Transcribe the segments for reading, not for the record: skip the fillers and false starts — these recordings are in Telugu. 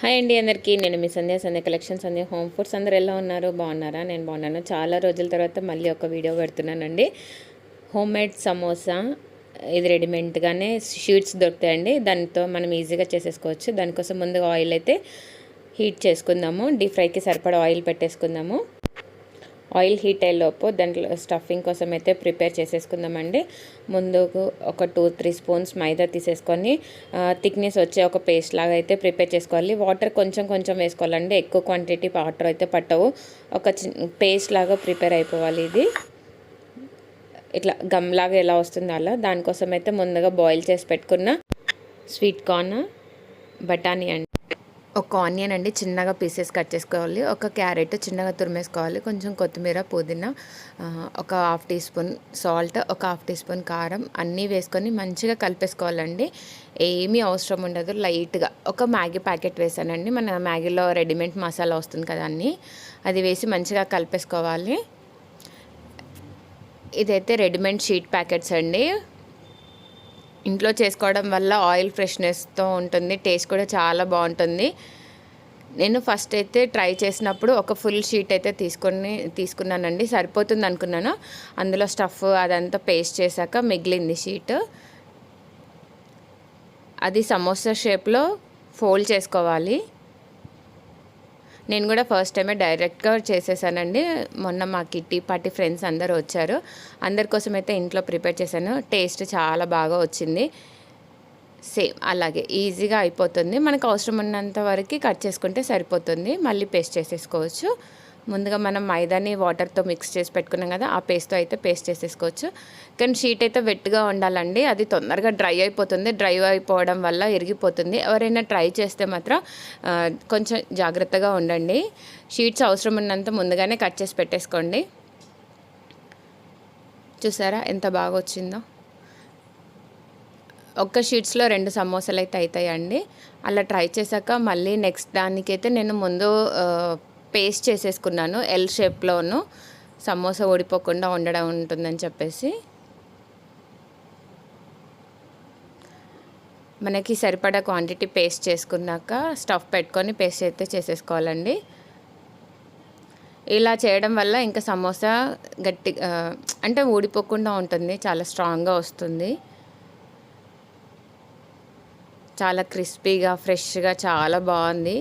హాయ్ అండి అందరికీ. నేను మీ సంధ్య కలెక్షన్, సంధ్య హోమ్ ఫుడ్స్. అందరూ ఎలా ఉన్నారు? బాగున్నారా? నేను బాగున్నాను. చాలా రోజుల తర్వాత మళ్ళీ ఒక వీడియో పెడుతున్నానండి. Home made samosa. ఇది రెడీమేడ్గానే షీట్స్ దొరుకుతాయండి. దాంతో మనం ఈజీగా చేసేసుకోవచ్చు. దానికోసం ముందుగా ఆయిల్ అయితే హీట్ చేసుకుందాము. డీప్ ఫ్రైకి సరిపడా ఆయిల్ పెట్టేసుకుందాము. ఆయిల్ హీట్ అయ్యేలోపు దాంట్లో స్టఫింగ్ కోసం అయితే ప్రిపేర్ చేసేసుకుందామండి. ముందుకు ఒక 2-3 స్పూన్స్ మైదా తీసేసుకొని థిక్నెస్ వచ్చే ఒక పేస్ట్ లాగా అయితే ప్రిపేర్ చేసుకోవాలి. వాటర్ కొంచెం కొంచెం వేసుకోవాలండి. ఎక్కువ క్వాంటిటీ వాటర్ అయితే పట్టవు. ఒక పేస్ట్ లాగా ప్రిపేర్ అయిపోవాలి. ఇది ఇట్లా గమ్ లాగా ఎలా వస్తుందో అలా. దానికోసం అయితే ముందుగా బాయిల్ చేసి పెట్టుకున్న స్వీట్ కార్న్, బఠానీ అండి, ఒక ఆనియన్ అండి చిన్నగా పీసెస్ కట్ చేసుకోవాలి. ఒక క్యారెట్ చిన్నగా తురిమేసుకోవాలి. కొంచెం కొత్తిమీర, పుదీనా, ఒక 1/2 టీ స్పూన్ సాల్ట్, ఒక 1/2 టీ స్పూన్ కారం అన్నీ వేసుకొని మంచిగా కలిపేసుకోవాలండి. ఏమీ అవసరం ఉండదు. లైట్గా ఒక మ్యాగీ ప్యాకెట్ వేసానండి. మన మ్యాగీలో రెడీమేడ్ మసాలా వస్తుంది కదా, అది వేసి మంచిగా కలిపేసుకోవాలి. ఇదైతే రెడీమేడ్ షీట్ ప్యాకెట్స్ అండి. ఇంట్లో చేసుకోవడం వల్ల ఆయిల్ ఫ్రెష్నెస్తో ఉంటుంది. టేస్ట్ కూడా చాలా బాగుంటుంది. నేను ఫస్ట్ అయితే ట్రై చేసినప్పుడు ఒక ఫుల్ షీట్ అయితే తీసుకున్నానండి. సరిపోతుంది అనుకున్నాను. అందులో స్టఫ్ అదంతా పేస్ట్ చేశాక మిగిలింది షీట్. అది సమోసా షేప్లో ఫోల్డ్ చేసుకోవాలి. నేను కూడా ఫస్ట్ టైమే డైరెక్ట్గా చేసేసానండి. మొన్న మా కిట్టి పార్టీ ఫ్రెండ్స్ అందరూ వచ్చారు. అందరి కోసం అయితే ఇంట్లో ప్రిపేర్ చేశాను. టేస్ట్ చాలా బాగా వచ్చింది. సేమ్ అలాగే ఈజీగా అయిపోతుంది. మనకు అవసరం ఉన్నంత వరకు కట్ చేసుకుంటే సరిపోతుంది. మళ్ళీ పేస్ట్ చేసేసుకోవచ్చు. ముందుగా మనం మైదాని వాటర్తో మిక్స్ చేసి పెట్టుకున్నాం కదా, ఆ పేస్ట్తో అయితే పేస్ట్ చేసేసుకోవచ్చు. కానీ షీట్ అయితే వెట్గా ఉండాలండి. అది తొందరగా డ్రై అయిపోతుంది. డ్రై అయిపోవడం వల్ల ఇరిగిపోతుంది. ఎవరైనా ట్రై చేస్తే మాత్రం కొంచెం జాగ్రత్తగా ఉండండి. షీట్స్ అవసరం ఉన్నంత ముందుగానే కట్ చేసి పెట్టేసుకోండి. చూసారా ఎంత బాగా వచ్చిందో. ఒక్క షీట్స్లో 2 సమోసాలు అయితే అవుతాయండి. అలా ట్రై చేశాక మళ్ళీ నెక్స్ట్ దానికైతే నేను ముందు పేస్ట్ చేసేసుకున్నాను. ఎల్ షేప్లోను సమోసా ఊడిపోకుండా ఉండడం ఉంటుందని చెప్పేసి. మనకి సరిపడా క్వాంటిటీ పేస్ట్ చేసుకున్నాక స్టఫ్ పెట్టుకొని పేస్ట్ అయితే చేసేసుకోవాలండి. ఇలా చేయడం వల్ల ఇంకా సమోసా అంటే ఊడిపోకుండా ఉంటుంది. చాలా స్ట్రాంగ్గా వస్తుంది. చాలా క్రిస్పీగా, ఫ్రెష్గా చాలా బాగుంది.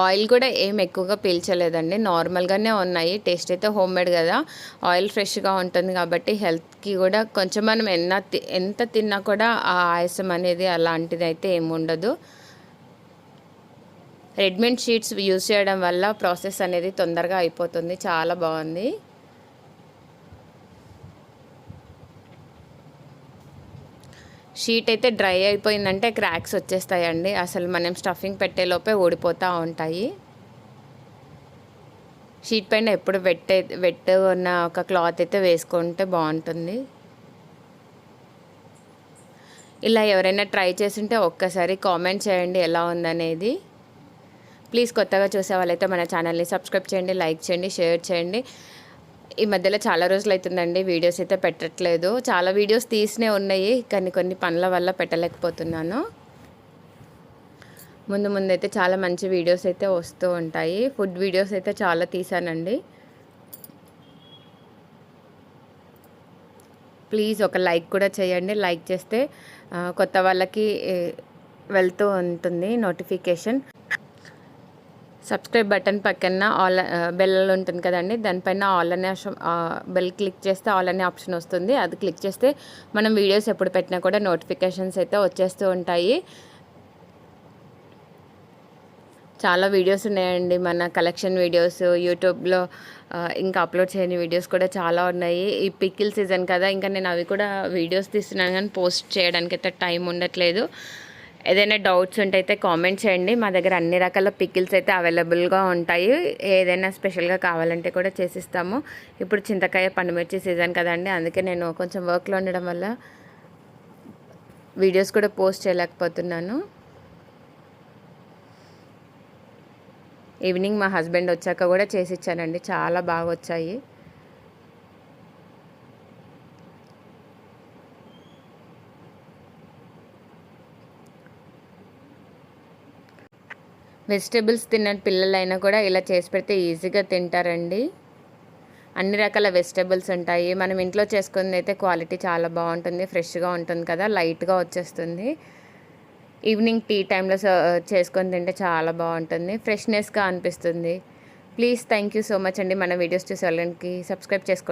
ఆయిల్ కూడా ఏం ఎక్కువగా పీల్చలేదండి. నార్మల్గానే ఉన్నాయి. టేస్ట్ అయితే హోమ్ మేడ్ కదా, ఆయిల్ ఫ్రెష్గా ఉంటుంది కాబట్టి హెల్త్కి కూడా కొంచెం మనం ఎంత తిన్నా కూడా ఆ ఆయాసం అనేది అలాంటిది అయితే ఏమి ఉండదు. రెడీమేడ్ షీట్స్ యూజ్ చేయడం వల్ల ప్రాసెస్ అనేది తొందరగా అయిపోతుంది. చాలా బాగుంది. షీట్ అయితే డ్రై అయిపోయిందంటే క్రాక్స్ వచ్చేస్తాయండి. అసలు మనం స్టఫింగ్ పెట్టేలోపే ఊడిపోతూ ఉంటాయి. షీట్ పైన ఎప్పుడు వెట్ ఉన్న ఒక క్లాత్ అయితే వేసుకుంటే బాగుంటుంది. ఇలా ఎవరైనా ట్రై చేస్తుంటే ఒక్కసారి కామెంట్ చేయండి ఎలా ఉందనేది. ప్లీజ్ కొత్తగా చూసే వాళ్ళైతే మన ఛానల్ని సబ్స్క్రైబ్ చేయండి, లైక్ చేయండి, షేర్ చేయండి. ఈ మధ్యలో చాలా రోజులు అవుతుందండి వీడియోస్ అయితే పెట్టట్లేదు. చాలా వీడియోస్ తీసినే ఉన్నాయి, కానీ కొన్ని పనుల వల్ల పెట్టలేకపోతున్నాను. ముందైతే చాలా మంచి వీడియోస్ అయితే వస్తూ ఉంటాయి. ఫుడ్ వీడియోస్ అయితే చాలా తీసానండి. ప్లీజ్ ఒక లైక్ కూడా చేయండి. లైక్ చేస్తే కొత్త వాళ్ళకి వెళ్తూ ఉంటుంది నోటిఫికేషన్. సబ్స్క్రైబ్ బటన్ పక్కన ఆల్ బెల్ ఉంటుంది కదండి, దానిపైన ఆల్ అనే బెల్ క్లిక్ చేస్తే ఆల్ అనే ఆప్షన్ వస్తుంది. అది క్లిక్ చేస్తే మనం వీడియోస్ ఎప్పుడు పెట్టినా కూడా నోటిఫికేషన్స్ అయితే వచ్చేస్తూ ఉంటాయి. చాలా వీడియోస్ ఉన్నాయండి మన కలెక్షన్ వీడియోస్. యూట్యూబ్లో ఇంకా అప్లోడ్ చేయని వీడియోస్ కూడా చాలా ఉన్నాయి. ఈ పికిల్ సీజన్ కదా, ఇంకా నేను అవి కూడా వీడియోస్ తీస్తున్నాను కానీ పోస్ట్ చేయడానికి అయితే టైం ఉండట్లేదు. ఏదైనా డౌట్స్ ఉంటే అయితే కామెంట్ చేయండి. మా దగ్గర అన్ని రకాల పికిల్స్ అయితే అవైలబుల్గా ఉంటాయి. ఏదైనా స్పెషల్గా కావాలంటే కూడా చేసిస్తాము. ఇప్పుడు చింతకాయ, పండుమిర్చి సీజన్ కదండి, అందుకే నేను కొంచెం వర్క్లో ఉండడం వల్ల వీడియోస్ కూడా పోస్ట్ చేయలేకపోతున్నాను. ఈవినింగ్ మా హస్బెండ్ వచ్చాక కూడా చేసి ఇచ్చానండి. చాలా బాగా వచ్చాయి. వెజిటేబుల్స్ తిన్న పిల్లలైనా కూడా ఇలా చేసి పెడితే ఈజీగా తింటారండి. అన్ని రకాల వెజిటేబుల్స్ ఉంటాయి. మనం ఇంట్లో చేసుకుంది అయితే క్వాలిటీ చాలా బాగుంటుంది, ఫ్రెష్గా ఉంటుంది కదా, లైట్గా వచ్చేస్తుంది. ఈవినింగ్ టీ టైంలో చేసుకొని తింటే చాలా బాగుంటుంది, ఫ్రెష్నెస్గా అనిపిస్తుంది. Please thank you so much అండి. మన వీడియోస్ చూసే వాళ్ళకి సబ్స్క్రైబ్ చేసుకోండి.